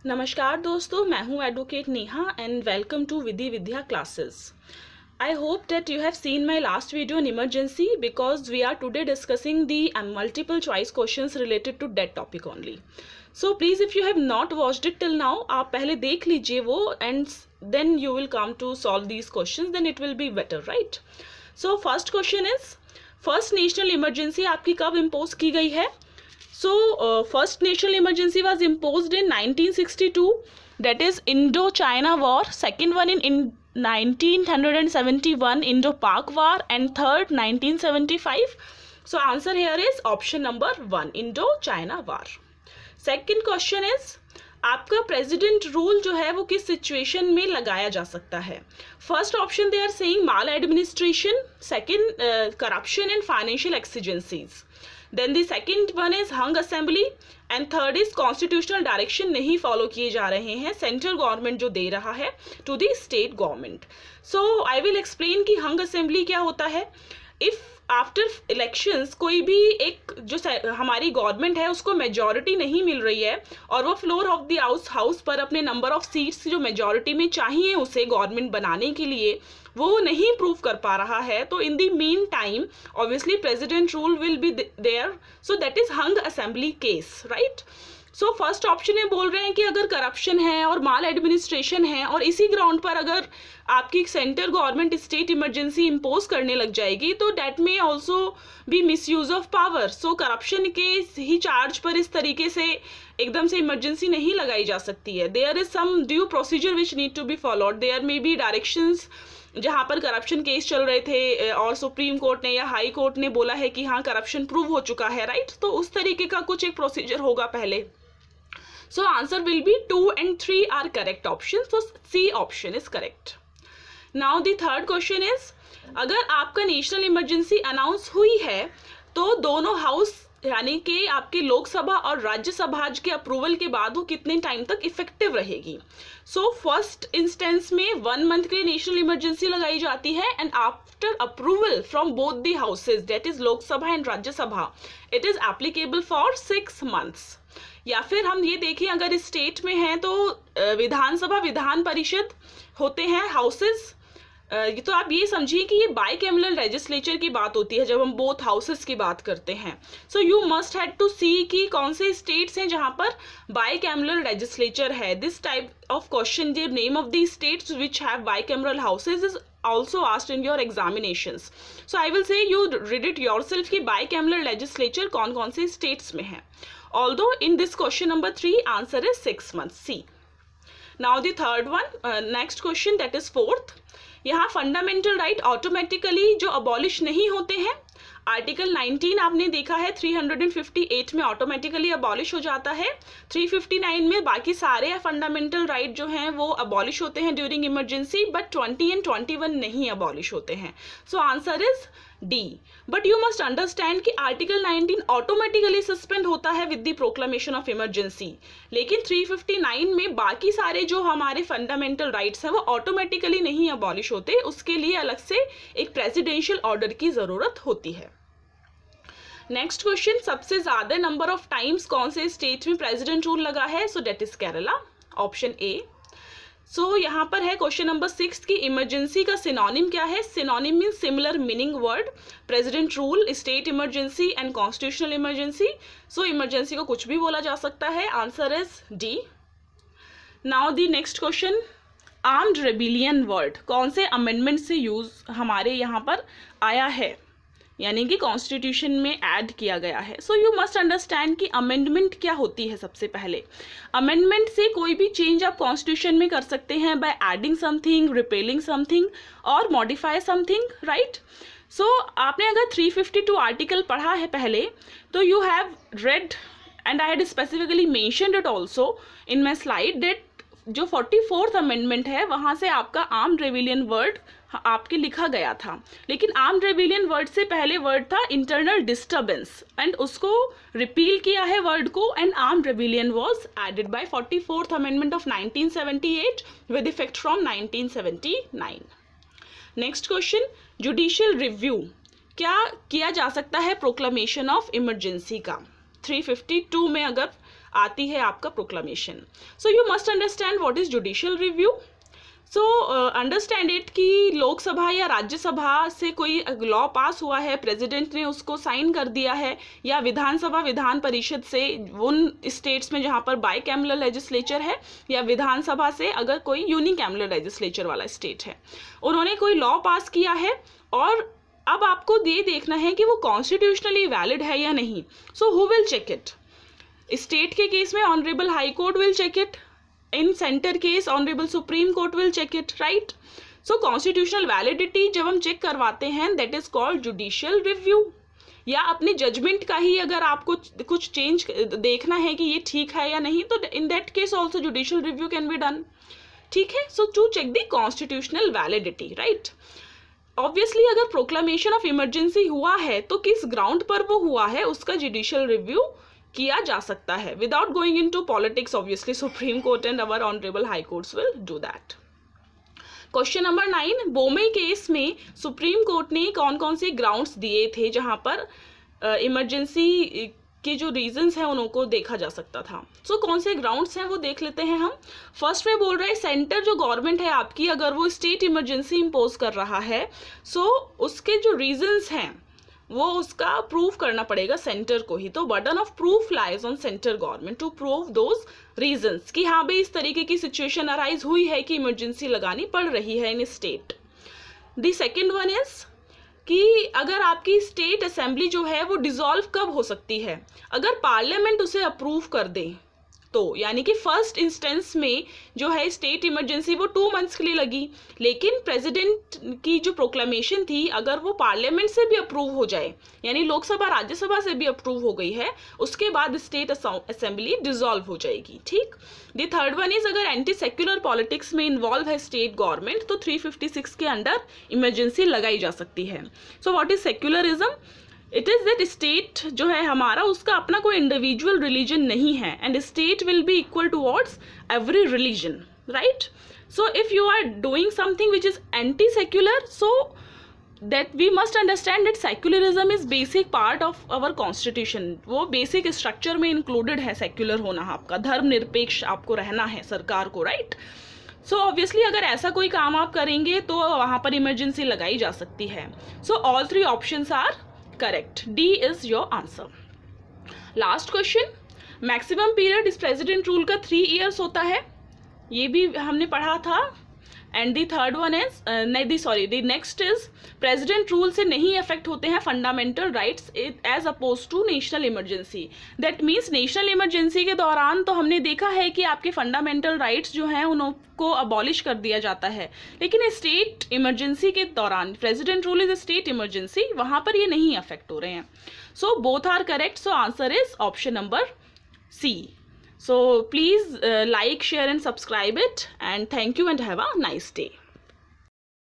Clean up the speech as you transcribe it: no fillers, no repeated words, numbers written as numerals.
नमस्कार दोस्तों, मैं हूं advocate Neha and welcome to Vidhi Vidya classes. I hope that you have seen my last video on emergency because we are today discussing the multiple choice questions related to that topic only. So please, if you have not watched it till now, आप पहले देख लीजिए वो and then you will come to solve these questions, then it will be better, right? So first question is, first national emergency आपकी कब impose की गई है? So first national emergency was imposed in 1962, that is Indo-China War. Second one in 1971, Indo-Pak War, and third 1975. So answer here is option number 1, Indo-China War. Second question is, आपका president rule जो है वो किस situation में लगाया जा सकता है? First option they are saying maladministration, second corruption and financial exigencies, then the second one is hung assembly, and third is constitutional direction नहीं फॉलो किए जा रहे हैं सेंट्रल गवर्नमेंट जो दे रहा है to the state government. So I will explain कि हंग असेंबली क्या होता है. इफ आफ्टर इलेक्शंस कोई भी एक जो हमारी गवर्नमेंट है उसको मेजॉरिटी नहीं मिल रही है और वो फ्लोर ऑफ द हाउस पर अपने नंबर ऑफ सीट्स जो मेजॉरिटी में चाहिए उसे गवर्नमेंट बनाने के लिए वो नहीं प्रूव कर पा रहा है, तो in the mean time obviously president rule will be there. So that is hung assembly case, right. So first option में बोल रहे हैं कि अगर करप्शन है और माल एडमिनिस्ट्रेशन है और इसी ग्राउंड पर अगर आपकी central government state emergency impose करने लग जाएगी तो डैट में also be misuse of power. So corruption के ही चार्ज पर इस तरीके से एकदम से इमरजेंसी नहीं लगाई जा सकती है. There is some due procedure which need to be followed. There may be directions जहाँ पर करप्शन केस चल रहे थे और सुप्रीम कोर्ट ने या हाई कोर्ट ने बोला है कि हाँ करप्शन प्रूव हो चुका है, राइट. तो उस तरीके का कुछ एक प्रोसीजर होगा पहले. So answer will be 2 and 3 are correct options. So C option is correct. Now the third question is, अगर आपका नेशनल इमरजेंसी अनाउंस हुई है तो दोनों हाउस यानी कि आपके लोकसभा और राज्यसभा के अप्रूवल के बाद वो कितने टाइम तक इफेक्टिव रहेगी. सो फर्स्ट इंस्टेंस में 1 मंथ के लिए नेशनल इमरजेंसी लगाई जाती है and after approval from both the houses that is Lok Sabha and Rajya Sabha it is applicable for 6 months. या फिर हम ये देखें अगर इस स्टेट में है तो विधानसभा विधान परिषद होते हैं हाउसेस. तो आप ये समझिए कि ये बाइकैमरल लेजिस्लेचर की बात होती है जब हम बोथ हाउसेस की बात करते हैं. So you must had to see कि कौन से स्टेट्स हैं जहां पर बाइकैमरल लेजिस्लेचर है. This type of question, the name of the states which have bicameral houses is also asked in your examinations. So I will say you read it yourself कि bicameral legislature कौन कौन से states में है. Although in this question number 3 answer is 6 months, C. Now the third one, next question, that is fourth. यहाँ fundamental right automatically जो abolish नहीं होते हैं. आर्टिकल 19 आपने देखा है 358 में ऑटोमेटिकली अबॉलिश हो जाता है. 359 में बाकी सारे फंडामेंटल राइट जो हैं वो अबॉलिश होते हैं ड्यूरिंग इमरजेंसी, बट 20 एंड 21 नहीं अबॉलिश होते हैं. सो answer is D. But you must understand कि आर्टिकल 19 ऑटोमेटिकली सस्पेंड होता है with the proclamation of emergency, लेकिन 359 में बाकी सारे जो हमारे फंडामेंटल राइट्स हैं वो ऑटोमेटिकली नहीं अबॉलिश होते. उसके लिए अलग से एक प्रेसिडेंशियल ऑर्डर की जरूरत होती है. नेक्स्ट क्वेश्चन, सबसे ज्यादा नंबर ऑफ टाइम्स कौन से स्टेट में प्रेसिडेंट रूल लगा है? So that is Kerala, option A. So यहाँ पर है क्वेश्चन नंबर 6 की इमरजेंसी का सिनोनिम क्या है? Synonym mean similar meaning word. President rule, state emergency and constitutional emergency. So emergency को कुछ भी बोला जा सकता है. Answer is D. Now the next question, armed rebellion word कौन से अमेंडमेंट से यूज हमारे यहाँ पर आया है यानी कि कॉन्स्टिट्यूशन में ऐड किया गया है. सो यू मस्ट अंडरस्टैंड कि अमेंडमेंट क्या होती है. सबसे पहले अमेंडमेंट से कोई भी चेंज आप कॉन्स्टिट्यूशन में कर सकते हैं by adding something, repelling something और मॉडिफाई समथिंग, राइट. सो आपने अगर 352 आर्टिकल पढ़ा है पहले तो you have read and I had specifically mentioned it also in my slide that जो 44th अमेंडमेंट है वहाँ से आपका आर्म्ड रेबिलियन वर्ड आपके लिखा गया था, लेकिन आर्म्ड रेबिलियन वर्ड से पहले वर्ड था इंटरनल डिस्टर्बेंस एंड उसको रिपील किया है वर्ड को and armed rebellion was added by 44th amendment of 1978 with effect from 1979. Next question, judicial review क्या किया जा सकता है प्रोक्लेमेशन ऑफ इमरजेंसी का? 352 में अगर आती है आपका proclamation. So you must understand what is judicial review. So understand it कि लोकसभा या राज्यसभा से कोई लॉ पास हुआ है, प्रेसिडेंट ने उसको साइन कर दिया है, या विधानसभा विधान परिषद से उन स्टेट्स में जहाँ पर बाईकैमरल लेजिस्लेचर है, या विधानसभा से अगर कोई यूनिकैमरल लेजिस्लेचर वाला स्टेट है, उन्होंने कोई लॉ पास किया है और अब आपको ये देखना है कि वो कॉन्स्टिट्यूशनली वैलिड है या नहीं. So who will check it? State के केस में honourable high court will check it. In centre case honourable supreme court will check it, right? So constitutional validity जब हम चेक करवाते हैं that is called judicial review. या अपनी judgement का ही अगर आपको कुछ चेंज देखना है कि ये ठीक है या नहीं, तो in that case also judicial review can be done. ठीक है. So to check the constitutional validity, right? Obviously अगर प्रोक्लामेशन ऑफ इमरजेंसी हुआ है तो किस ग्राउंड पर वो हुआ है उसका जुडिशियल रिव्यू किया जा सकता है. Without going into politics, obviously supreme court and our honourable high courts will do that. Question number 9, Bommai case में सुप्रीम कोर्ट ने कौन कौन से ग्राउंड्स दिए थे जहां पर इमरजेंसी के जो रीजंस हैं उनको देखा जा सकता था. सो कौन से ग्राउंड्स हैं वो देख लेते हैं हम. फर्स्ट में बोल रहा है सेंटर जो गवर्नमेंट है आपकी, अगर वो स्टेट इमरजेंसी इम्पोज कर रहा है, सो उसके जो रीजंस हैं वो उसका प्रूव करना पड़ेगा सेंटर को ही. तो burden of proof lies on centre government to prove those reasons कि हाँ भाई इस तरीके की सिचुएशन अराइज हुई है कि इमरजेंसी लगानी पड़ रही है इन state. The second one is कि अगर आपकी स्टेट असेंबली जो है वो डिसॉल्व कब हो सकती है, अगर पार्लियामेंट उसे अप्रूव कर दे तो. यानी कि फर्स्ट इंस्टेंस में जो है स्टेट इमरजेंसी वो 2 मंथ्स के लिए लगी, लेकिन प्रेसिडेंट की जो प्रोक्लामेशन थी अगर वो पार्लियामेंट से भी अप्रूव हो जाए, यानी लोकसभा राज्यसभा से भी अप्रूव हो गई है, उसके बाद स्टेट असेंबली डिसॉल्व हो जाएगी. ठीक. द थर्ड वन इज अगर एंटी सेक्युलर पॉलिटिक्स में इन्वॉल्व है स्टेट गवर्नमेंट तो 356 के अंडर इमरजेंसी लगाई जा सकती है. So what is secularism? It is that state जो है हमारा उसका अपना कोई इंडिविजुअल रिलीजन नहीं है and state will be equal towards every religion, right? So if you are doing something which is anti secular, so that we must understand that secularism is basic part of our constitution. वो basic structure में included है secular होना, आपका धर्मनिरपेक्ष आपको रहना है सरकार को, राइट? सो ऑब्वियसली अगर ऐसा कोई काम आप करेंगे तो वहाँ पर इमरजेंसी लगाई जा सकती है. So all 3 options are correct. D is your answer. Last question, maximum period इस प्रेसिडेंट रूल का 3 years होता है, ये भी हमने पढ़ा था. And the third one is the next is president rule से नहीं अफेक्ट होते हैं fundamental rights as oppose to national emergency. That means national emergency के दौरान तो हमने देखा है कि आपके फंडामेंटल राइट्स जो हैं उनको अबॉलिश कर दिया जाता है, लेकिन स्टेट इमरजेंसी के दौरान president rule is state emergency, वहाँ पर ये नहीं अफेक्ट हो रहे हैं. So both are correct. So answer is option number C. So please like, share and subscribe it, and thank you and have a nice day.